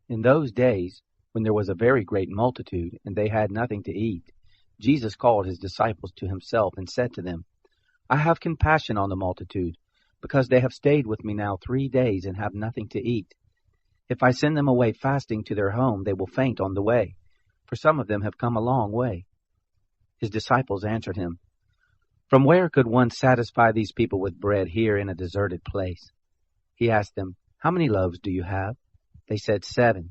In those days, when there was a very great multitude, and they had nothing to eat, Jesus called his disciples to himself and said to them, I have compassion on the multitude, because they have stayed with me now 3 days and have nothing to eat. If I send them away fasting to their home, they will faint on the way, for some of them have come a long way. His disciples answered him, From where could one satisfy these people with bread here in a deserted place? He asked them, How many loaves do you have? They said, 7.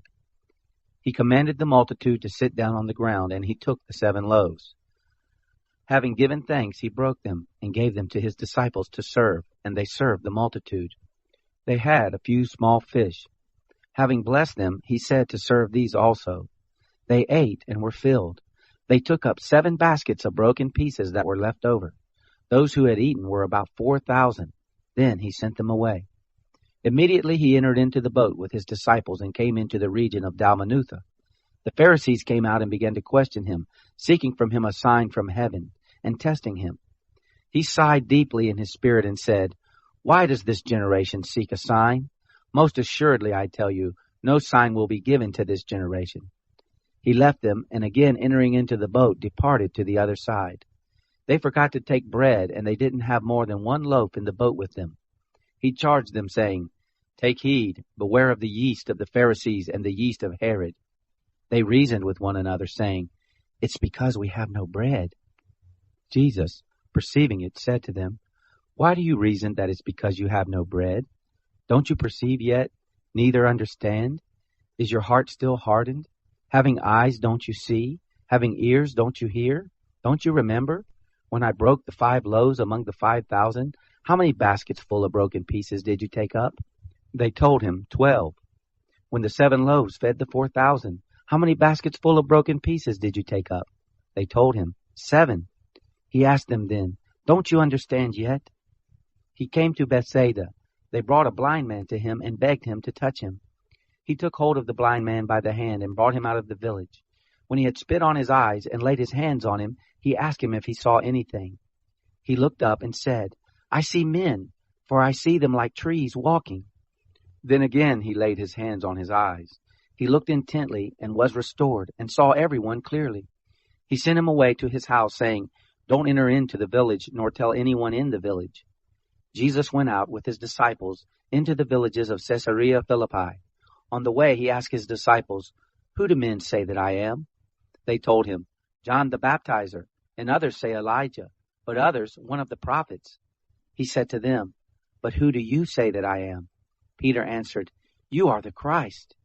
He commanded the multitude to sit down on the ground, and he took the 7 loaves. Having given thanks, he broke them and gave them to his disciples to serve, and they served the multitude. They had a few small fish. Having blessed them, he said to serve these also. They ate and were filled. They took up 7 baskets of broken pieces that were left over. Those who had eaten were about 4,000. Then he sent them away. Immediately he entered into the boat with his disciples and came into the region of Dalmanutha. The Pharisees came out and began to question him, seeking from him a sign from heaven, and testing him. He sighed deeply in his spirit and said, Why does this generation seek a sign? Most assuredly, I tell you, no sign will be given to this generation. He left them, and again entering into the boat, departed to the other side. They forgot to take bread, and they didn't have more than 1 loaf in the boat with them. He charged them, saying, Take heed, beware of the yeast of the Pharisees and the yeast of Herod. They reasoned with one another, saying, It's because we have no bread. Jesus, perceiving it, said to them, Why do you reason that it's because you have no bread? Don't you perceive yet, neither understand? Is your heart still hardened? Having eyes, don't you see? Having ears, don't you hear? Don't you remember? When I broke the 5 loaves among the 5,000, how many baskets full of broken pieces did you take up? They told him, 12. When the 7 loaves fed the 4,000, how many baskets full of broken pieces did you take up? They told him, 7. He asked them then, Don't you understand yet? He came to Bethsaida. They brought a blind man to him and begged him to touch him. He took hold of the blind man by the hand and brought him out of the village. When he had spit on his eyes and laid his hands on him, he asked him if he saw anything. He looked up and said, I see men, for I see them like trees walking. Then again he laid his hands on his eyes. He looked intently and was restored, and saw everyone clearly. He sent him away to his house, saying, Don't enter into the village, nor tell anyone in the village. Jesus went out with his disciples into the villages of Caesarea Philippi. On the way he asked his disciples, Who do men say that I am? They told him, John the Baptizer, and others say Elijah, but others one of the prophets. He said to them, But who do you say that I am? Peter answered, You are the Christ.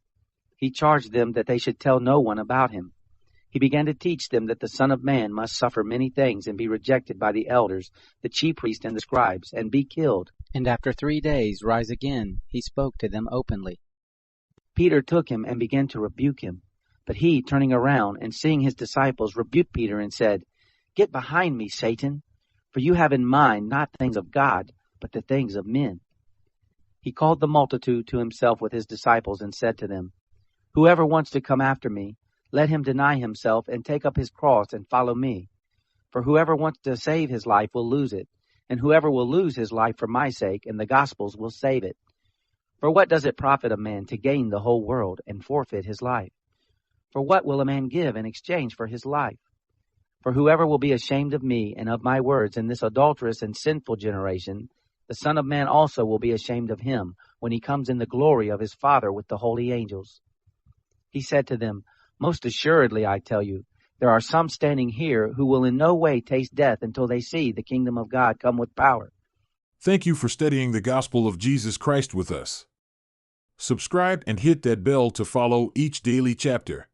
He charged them that they should tell no one about him. He began to teach them that the Son of Man must suffer many things and be rejected by the elders, the chief priests and the scribes, and be killed, and after 3 days rise again. He spoke to them openly. Peter took him and began to rebuke him. But he, turning around and seeing his disciples, rebuked Peter and said, Get behind me, Satan, for you have in mind not things of God, but the things of men. He called the multitude to himself with his disciples and said to them, Whoever wants to come after me, let him deny himself and take up his cross and follow me. For whoever wants to save his life will lose it, and whoever will lose his life for my sake and the gospel's will save it. For what does it profit a man to gain the whole world and forfeit his life? For what will a man give in exchange for his life? For whoever will be ashamed of me and of my words in this adulterous and sinful generation, the Son of Man also will be ashamed of him when he comes in the glory of his Father with the holy angels. He said to them, Most assuredly, I tell you, there are some standing here who will in no way taste death until they see the kingdom of God come with power. Thank you for studying the gospel of Jesus Christ with us. Subscribe and hit that bell to follow each daily chapter.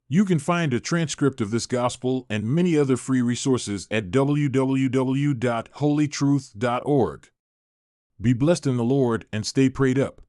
You can find a transcript of this gospel and many other free resources at www.holytruth.org. Be blessed in the Lord and stay prayed up.